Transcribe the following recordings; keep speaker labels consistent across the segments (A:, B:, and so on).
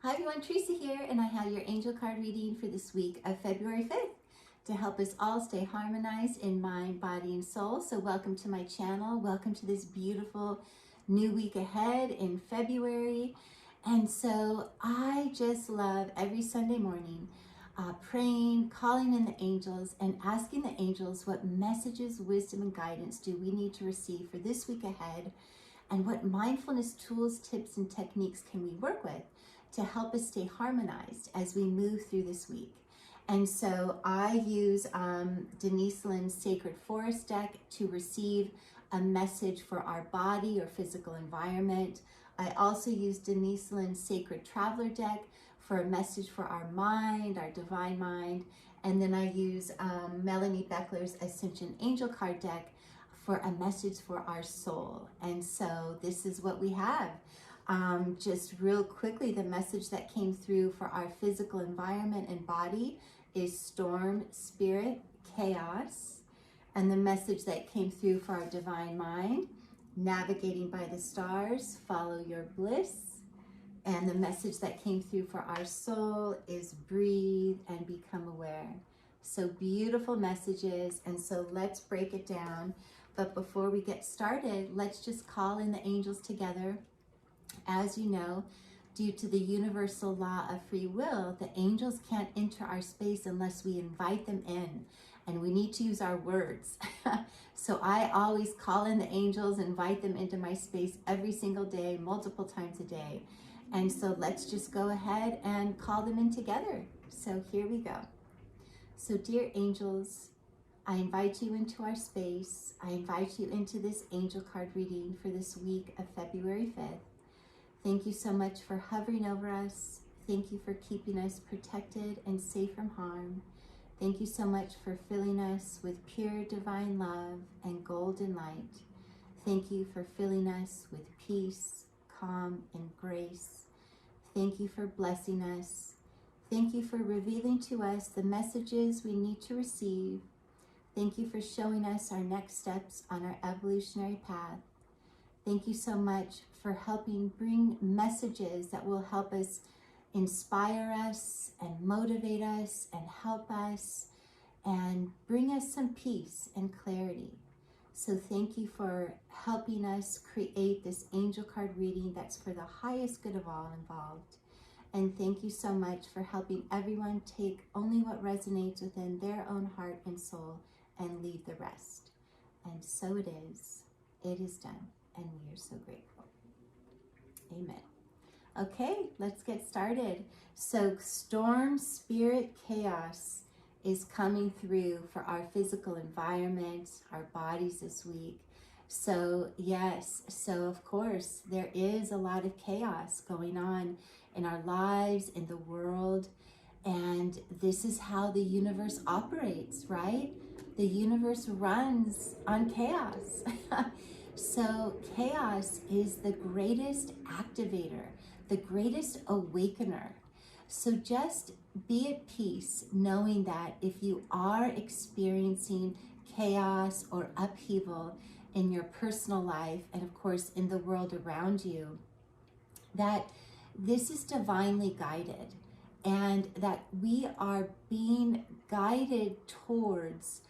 A: Hi everyone, Teresa here, and I have your angel card reading for this week of February 5th to help us all stay harmonized in mind, body, and soul. So welcome to my channel. Welcome to this beautiful new week ahead in February. And so I just love every Sunday morning praying, calling in the angels, and asking the angels what messages, wisdom, and guidance do we need to receive for this week ahead, and what mindfulness tools, tips, and techniques can we work with to help us stay harmonized as we move through this week. And so I use Denise Lynn's Sacred Forest deck to receive a message for our body or physical environment. I also use Denise Lynn's Sacred Traveler deck for a message for our mind, our divine mind. And then I use Melanie Beckler's Ascension Angel card deck for a message for our soul. And so this is what we have. Just real quickly, the message that came through for our physical environment and body is storm, spirit, chaos. And the message that came through for our divine mind, navigating by the stars, follow your bliss. And the message that came through for our soul is breathe and become aware. So beautiful messages. And so let's break it down. But before we get started, let's just call in the angels together. As you know, due to the universal law of free will, the angels can't enter our space unless we invite them in, and we need to use our words. So I always call in the angels, invite them into my space every single day, multiple times a day. And so let's just go ahead and call them in together. So here we go. So dear angels, I invite you into our space. I invite you into this angel card reading for this week of February 5th. Thank you so much for hovering over us. Thank you for keeping us protected and safe from harm. Thank you so much for filling us with pure divine love and golden light. Thank you for filling us with peace, calm, and grace. Thank you for blessing us. Thank you for revealing to us the messages we need to receive. Thank you for showing us our next steps on our evolutionary path. Thank you so much for helping bring messages that will help us, inspire us, and motivate us, and help us, and bring us some peace and clarity. So thank you for helping us create this angel card reading that's for the highest good of all involved. And thank you so much for helping everyone take only what resonates within their own heart and soul and leave the rest. And so it is done, and we are so grateful. Amen. Okay, let's get started. So storm, spirit, chaos is coming through for our physical environment, our bodies this week. So yes, so of course there is a lot of chaos going on in our lives, in the world, and this is how the universe operates, right? The universe runs on chaos. So chaos is the greatest activator, the greatest awakener. So just be at peace knowing that if you are experiencing chaos or upheaval in your personal life, and of course in the world around you, that this is divinely guided, and that we are being guided towards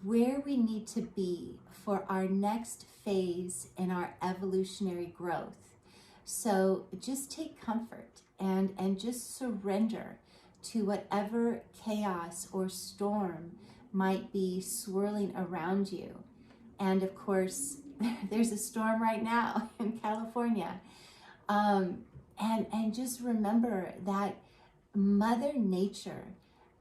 A: where we need to be for our next phase in our evolutionary growth. So just take comfort and just surrender to whatever chaos or storm might be swirling around you. And of course, there's a storm right now in California. And just remember that Mother Nature,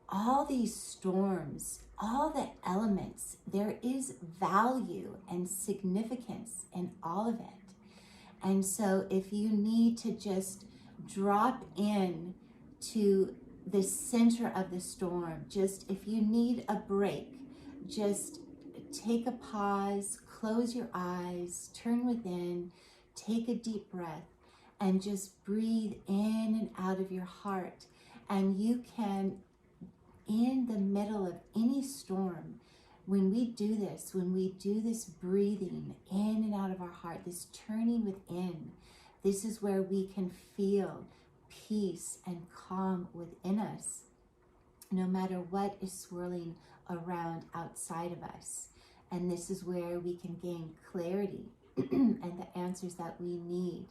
A: all these storms, all the elements, there is value and significance in all of it. And so if you need to just drop in to the center of the storm, just if you need a break, just take a pause, close your eyes, turn within, take a deep breath, and just breathe in and out of your heart. And you can, in the middle of any storm, when we do this breathing in and out of our heart, this turning within, this is where we can feel peace and calm within us, no matter what is swirling around outside of us. And this is where we can gain clarity and the answers that we need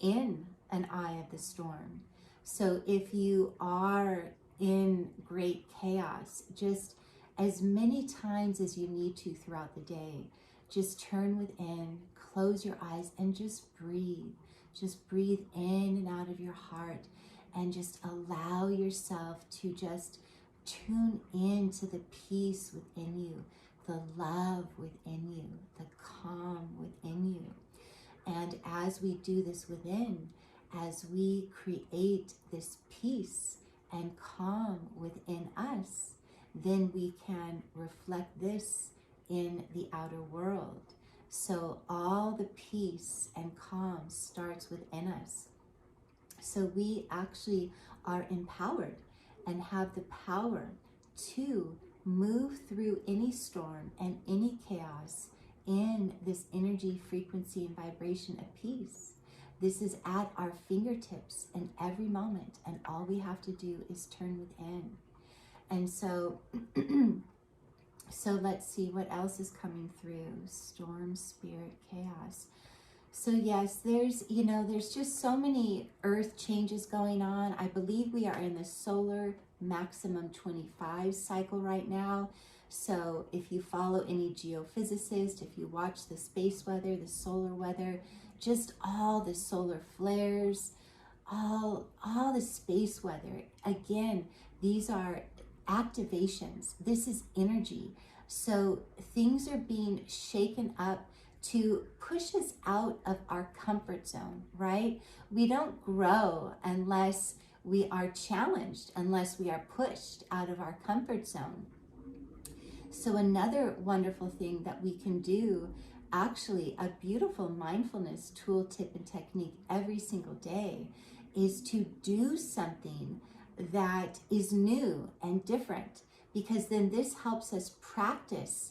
A: in an eye of the storm. So if you are in great chaos, just as many times as you need to throughout the day, just turn within, close your eyes, and just breathe. Just breathe in and out of your heart, and just allow yourself to just tune into the peace within you, the love within you, the calm within you. And as we do this within, as we create this peace and calm within us, then we can reflect this in the outer world. So all the peace and calm starts within us. So we actually are empowered and have the power to move through any storm and any chaos in this energy, frequency, and vibration of peace. This is at our fingertips in every moment, and all we have to do is turn within. And so, so let's see what else is coming through. Storm, spirit, chaos. So yes, there's just so many earth changes going on. I believe we are in the solar maximum 25 cycle right now. So if you follow any geophysicist, if you watch the space weather, the solar weather, just all the solar flares, all the space weather, again, these are activations. This is energy. So things are being shaken up to push us out of our comfort zone, right? We don't grow unless we are challenged, unless we are pushed out of our comfort zone. So another wonderful thing that we can do, actually a beautiful mindfulness tool, tip, and technique every single day, is to do something that is new and different, because then this helps us practice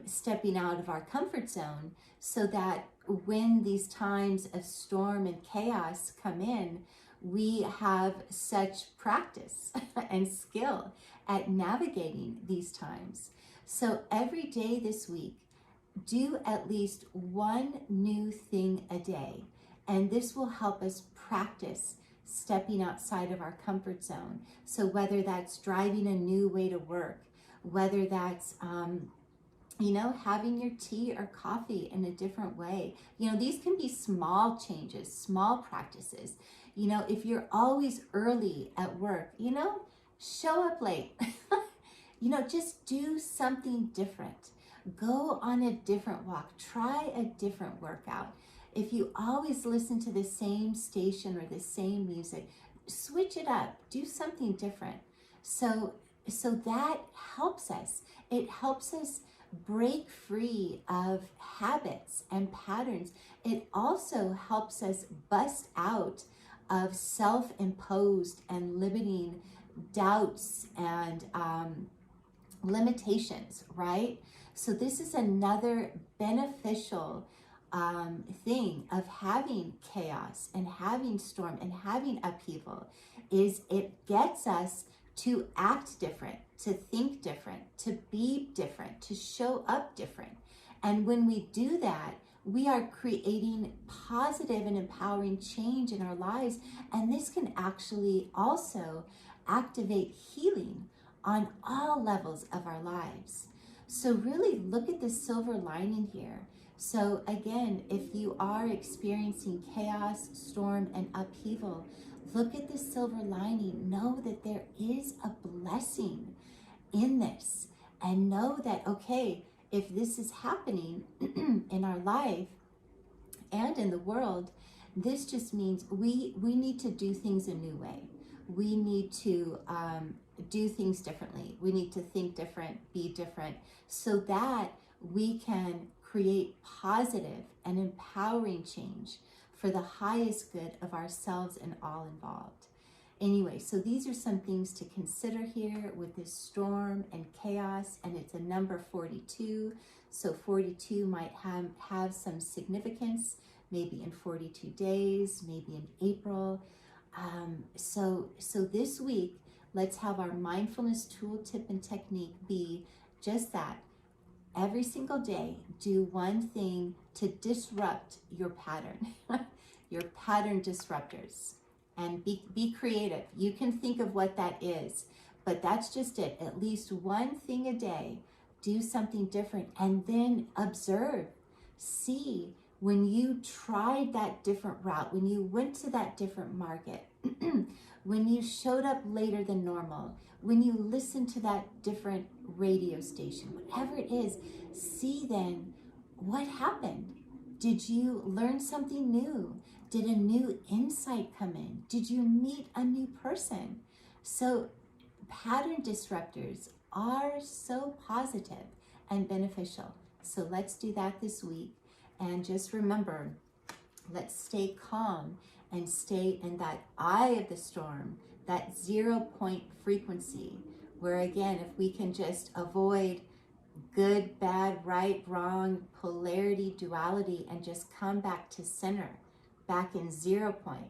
A: stepping out of our comfort zone, so that when these times of storm and chaos come in, we have such practice and skill at navigating these times. So every day this week, do at least one new thing a day, and this will help us practice stepping outside of our comfort zone. So whether that's driving a new way to work, whether that's having your tea or coffee in a different way. These can be small changes, small practices. If you're always early at work, show up late. Just do something different. Go on a different walk. Try a different workout. If you always listen to the same station or the same music, switch it up. Do something different. So that helps us. It helps us break free of habits and patterns. It also helps us bust out of self-imposed and limiting doubts and limitations, right? So this is another beneficial thing of having chaos and having storm and having upheaval, is it gets us to act different, to think different, to be different, to show up different. And when we do that, we are creating positive and empowering change in our lives. And this can actually also activate healing on all levels of our lives. So really look at the silver lining here. So again, if you are experiencing chaos, storm, and upheaval, look at the silver lining. Know that there is a blessing in this, and know that, okay, if this is happening in our life and in the world, this just means we need to do things a new way. We need to do things differently. We need to think different, be different, so that we can create positive and empowering change for the highest good of ourselves and all involved. Anyway, so these are some things to consider here with this storm and chaos, and it's a number 42. So 42 might have some significance, maybe in 42 days, maybe in April. So this week, let's have our mindfulness tool, tip, and technique be just that. Every single day, do one thing to disrupt your pattern, your pattern disruptors, and be creative. You can think of what that is, but that's just it. At least one thing a day, do something different, and then observe, see when you tried that different route, when you went to that different market, when you showed up later than normal, when you listened to that different radio station, whatever it is, see then what happened. Did you learn something new? Did a new insight come in? Did you meet a new person? So pattern disruptors are so positive and beneficial. So let's do that this week. And just remember, let's stay calm and stay in that eye of the storm, that 0 point frequency, where again, if we can just avoid good, bad, right, wrong, polarity, duality, and just come back to center, back in 0 point,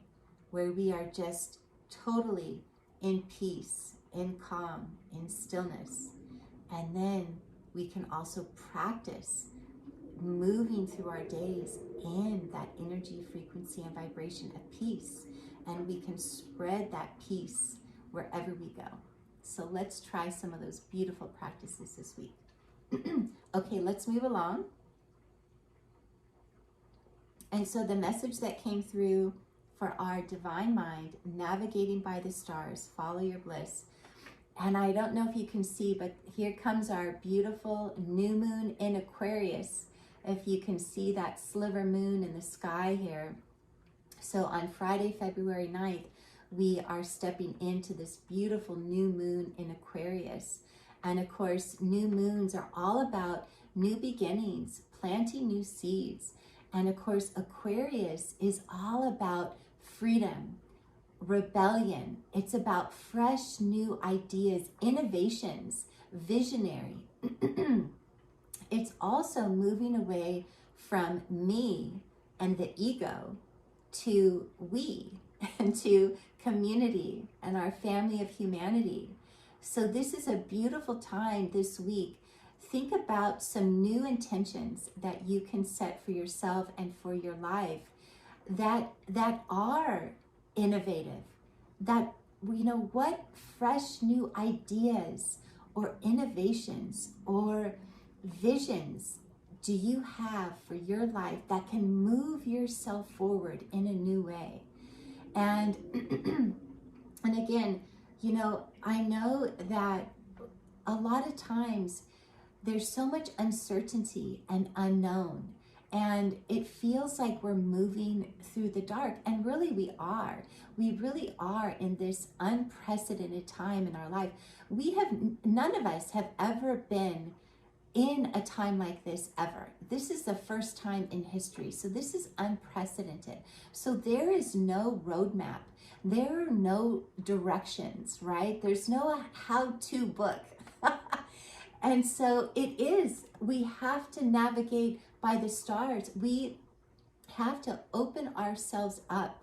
A: where we are just totally in peace, in calm, in stillness. And then we can also practice moving through our days in that energy, frequency, and vibration of peace. And we can spread that peace wherever we go. So let's try some of those beautiful practices this week. Okay, let's move along. And so the message that came through for our divine mind, navigating by the stars, follow your bliss. And I don't know if you can see, but here comes our beautiful new moon in Aquarius. If you can see that sliver moon in the sky here. So on Friday, February 9th, we are stepping into this beautiful new moon in Aquarius. And of course, new moons are all about new beginnings, planting new seeds. And of course, Aquarius is all about freedom, rebellion. It's about fresh new ideas, innovations, visionary. It's also moving away from me and the ego to we and to community and our family of humanity. So this is a beautiful time this week. Think about some new intentions that you can set for yourself and for your life that are innovative, that, you know, what fresh new ideas or innovations or visions do you have for your life that can move yourself forward in a new way? And and again, you know, I know that a lot of times there's so much uncertainty and unknown, and it feels like we're moving through the dark, and really we are. We really are in this unprecedented time in our life. None of us have ever been in a time like this ever. This is the first time in history. So this is unprecedented. So there is no roadmap. There are no directions, right? There's no how-to book. And so we have to navigate by the stars. We have to open ourselves up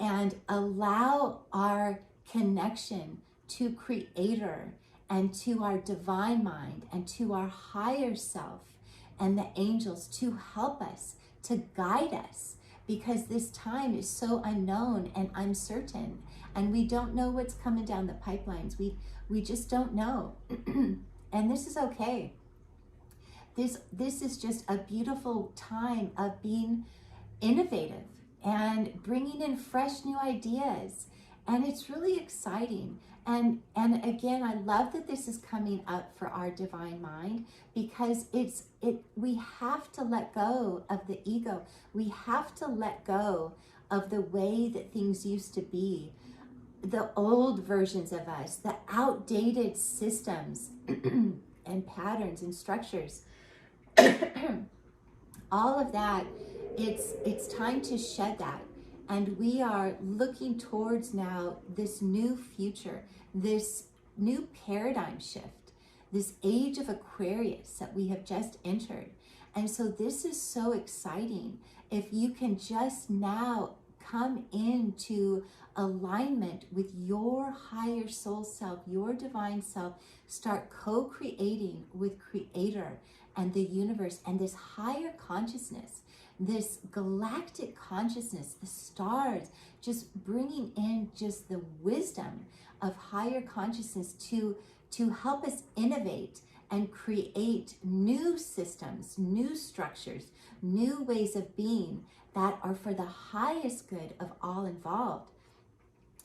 A: and allow our connection to Creator and to our divine mind and to our higher self and the angels to help us, to guide us, because this time is so unknown and uncertain, and we don't know what's coming down the pipelines. We just don't know. And this is okay. This is just a beautiful time of being innovative and bringing in fresh new ideas, and it's really exciting. And again, I love that this is coming up for our divine mind, because we have to let go of the ego. We have to let go of the way that things used to be, the old versions of us, the outdated systems and patterns and structures. All of that, it's time to shed that. And we are looking towards now this new future, this new paradigm shift, this age of Aquarius that we have just entered. And so this is so exciting. If you can just now come into alignment with your higher soul self, your divine self. Start co-creating with Creator and the universe and this higher consciousness, this galactic consciousness, the stars, just bringing in just the wisdom of higher consciousness to help us innovate and create new systems, new structures, new ways of being that are for the highest good of all involved.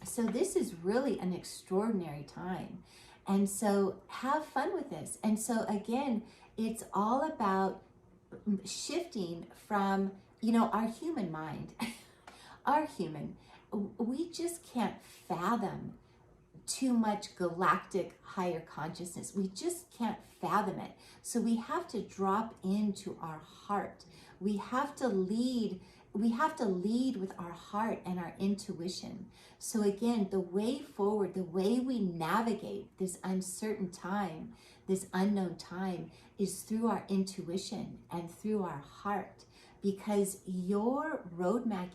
A: So this is really an extraordinary time. And so have fun with this. And so again, it's all about shifting from, our human mind, we just can't fathom too much galactic higher consciousness. We just can't fathom it. So we have to drop into our heart. We have to lead with our heart and our intuition. So again, the way forward, the way we navigate this uncertain time, this unknown time, is through our intuition and through our heart, because your roadmap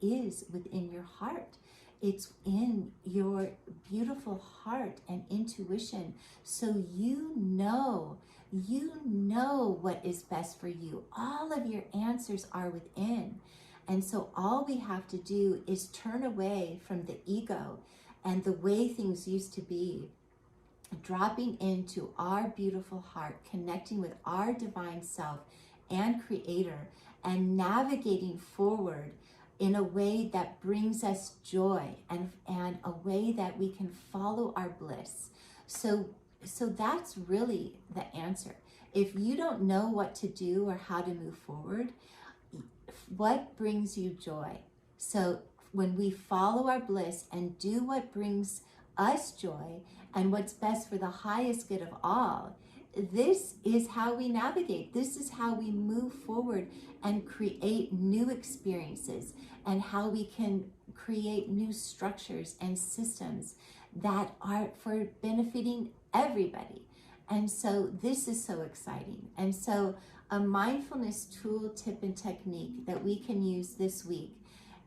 A: is within your heart. It's in your beautiful heart and intuition. So you know what is best for you. All of your answers are within. And so all we have to do is turn away from the ego and the way things used to be, dropping into our beautiful heart, connecting with our divine self and Creator, and navigating forward in a way that brings us joy and a way that we can follow our bliss. So that's really the answer. If you don't know what to do or how to move forward, what brings you joy? So when we follow our bliss and do what brings us joy and what's best for the highest good of all, this is how we navigate. This is how we move forward and create new experiences, and how we can create new structures and systems that are for benefiting everybody. And so this is so exciting. And so a mindfulness tool, tip, and technique that we can use this week.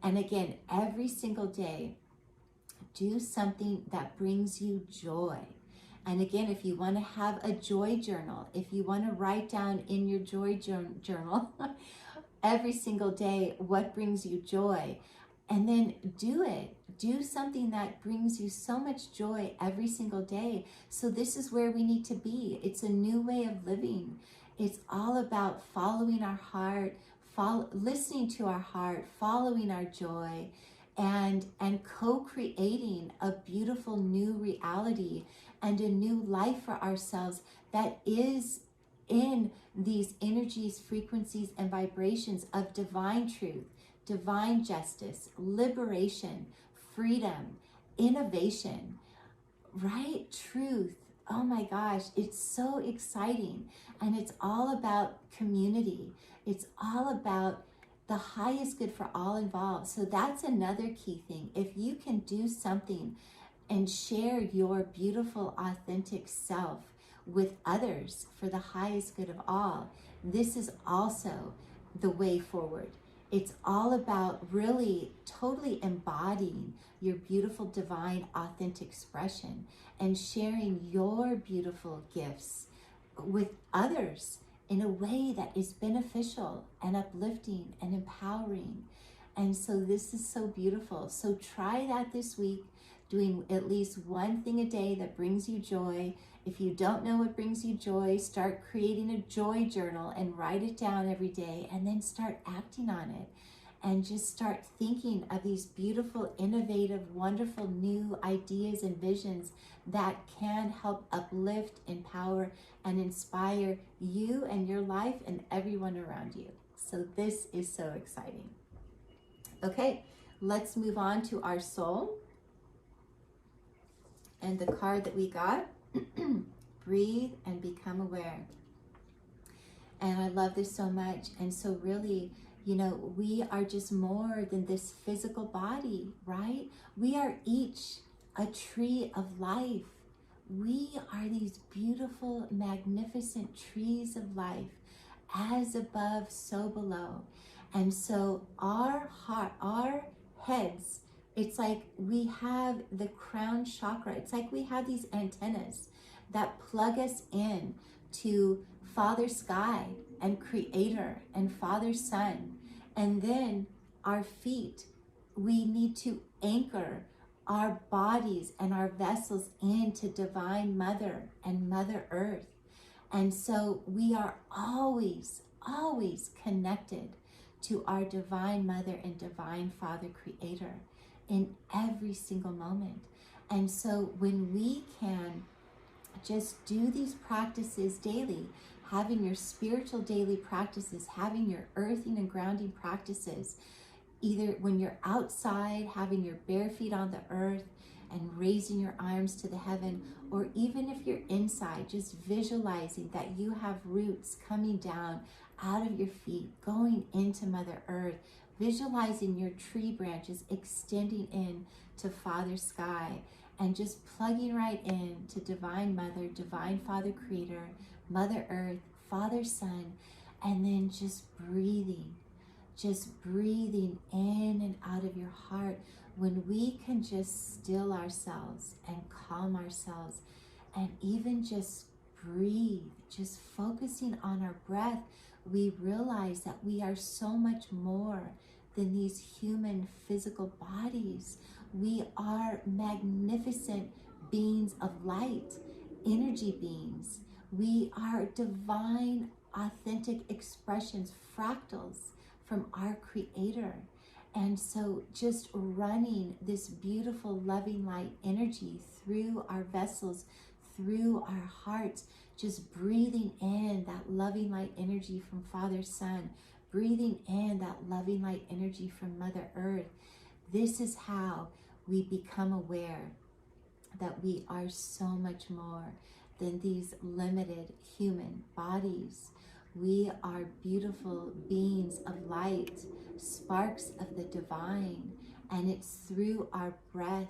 A: And again, every single day, do something that brings you joy. And again, if you want to have a joy journal, if you want to write down in your joy journal every single day what brings you joy, and then do it. Do something that brings you so much joy every single day. So this is where we need to be. It's a new way of living. It's all about following our heart, listening to our heart, following our joy, and co-creating a beautiful new reality and a new life for ourselves that is in these energies, frequencies, and vibrations of divine truth, divine justice, liberation, freedom, innovation, right? Truth. Oh my gosh, it's so exciting. And it's all about community. It's all about the highest good for all involved. So that's another key thing. If you can do something and share your beautiful, authentic self with others for the highest good of all, this is also the way forward. It's all about really totally embodying your beautiful, divine, authentic expression and sharing your beautiful gifts with others in a way that is beneficial and uplifting and empowering. And so this is so beautiful. So try that this week, doing at least one thing a day that brings you joy. If you don't know what brings you joy, start creating a joy journal and write it down every day, and then start acting on it. And just start thinking of these beautiful, innovative, wonderful new ideas and visions that can help uplift, empower, and inspire you and your life and everyone around you. So this is so exciting. Okay, let's move on to our soul. And the card that we got, breathe and become aware. And I love this so much. And so really, we are just more than this physical body, right? We are each a tree of life. We are these beautiful, magnificent trees of life, as above, so below. And so our heart, our heads, it's like we have the crown chakra. It's like we have these antennas that plug us in to Father Sky and Creator and Father Sun. And then our feet, we need to anchor our bodies and our vessels into Divine Mother and Mother Earth. And so we are always, always connected to our Divine Mother and Divine Father Creator in every single moment. And so when we can just do these practices daily, having your spiritual daily practices, having your earthing and grounding practices, either when you're outside, having your bare feet on the earth and raising your arms to the heaven, or even if you're inside, just visualizing that you have roots coming down out of your feet, going into Mother Earth, visualizing your tree branches extending in to Father Sky, and just plugging right in to Divine Mother, Divine Father Creator, Mother Earth, Father Sun, and then just breathing in and out of your heart. When we can just still ourselves and calm ourselves and even just breathe, just focusing on our breath, we realize that we are so much more than these human physical bodies. We are magnificent beings of light, energy beings. We are divine, authentic expressions, fractals from our Creator. And so just running this beautiful loving light energy through our vessels, through our hearts, just breathing in that loving light energy from Father Sun, breathing in that loving light energy from Mother Earth. This is how we become aware that we are so much more than these limited human bodies. We are beautiful beings of light, sparks of the divine, and it's through our breath,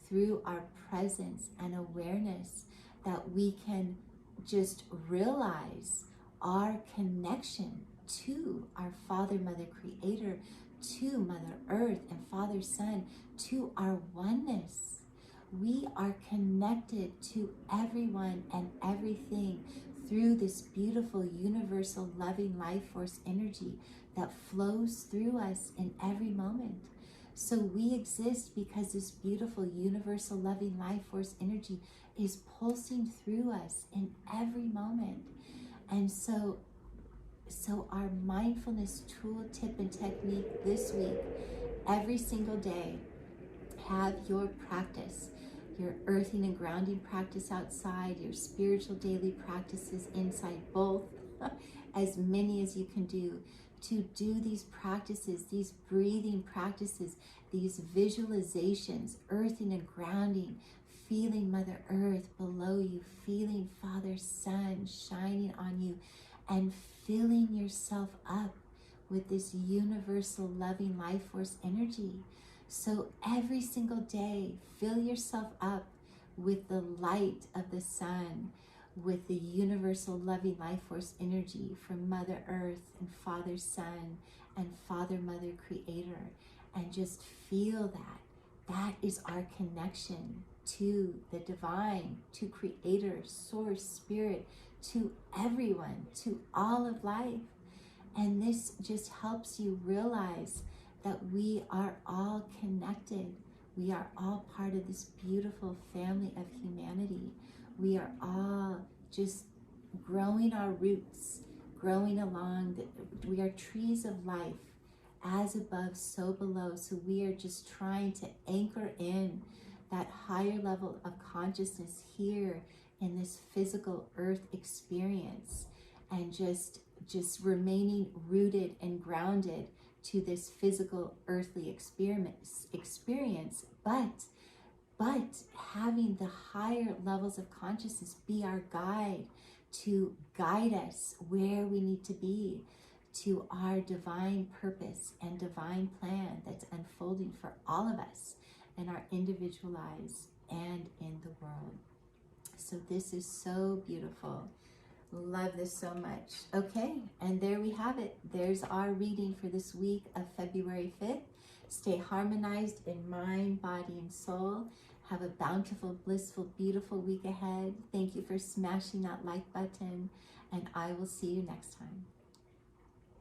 A: through our presence and awareness that we can just realize our connection to our Father, Mother, Creator, to Mother Earth and Father Sun, to our oneness. We are connected to everyone and everything through this beautiful universal loving life force energy that flows through us in every moment. So we exist because this beautiful universal loving life force energy is pulsing through us in every moment. And so our mindfulness tool, tip, and technique this week, every single day, have your practice, your earthing and grounding practice outside, your spiritual daily practices inside, both, as many as you can do, to do these practices, these breathing practices, these visualizations, earthing and grounding, feeling Mother Earth below you, feeling Father Sun shining on you, and filling yourself up with this universal loving life force energy. So every single day, fill yourself up with the light of the sun, with the universal loving life force energy from Mother Earth and Father Sun and Father Mother Creator, and just feel that. That is our connection to the divine, to Creator, Source, Spirit, to everyone, to all of life. And this just helps you realize that we are all connected. We are all part of this beautiful family of humanity. We are all just growing our roots, growing along. We are trees of life, as above, so below. So we are just trying to anchor in that higher level of consciousness here in this physical earth experience, and just remaining rooted and grounded to this physical earthly experience, but having the higher levels of consciousness be our guide, to guide us where we need to be, to our divine purpose and divine plan that's unfolding for all of us in our individual lives and in the world. So this is so beautiful. Love this so much. Okay, and there we have it. There's our reading for this week of February 5th. Stay harmonized in mind, body, and soul. Have a bountiful, blissful, beautiful week ahead. Thank you for smashing that like button, and I will see you next time.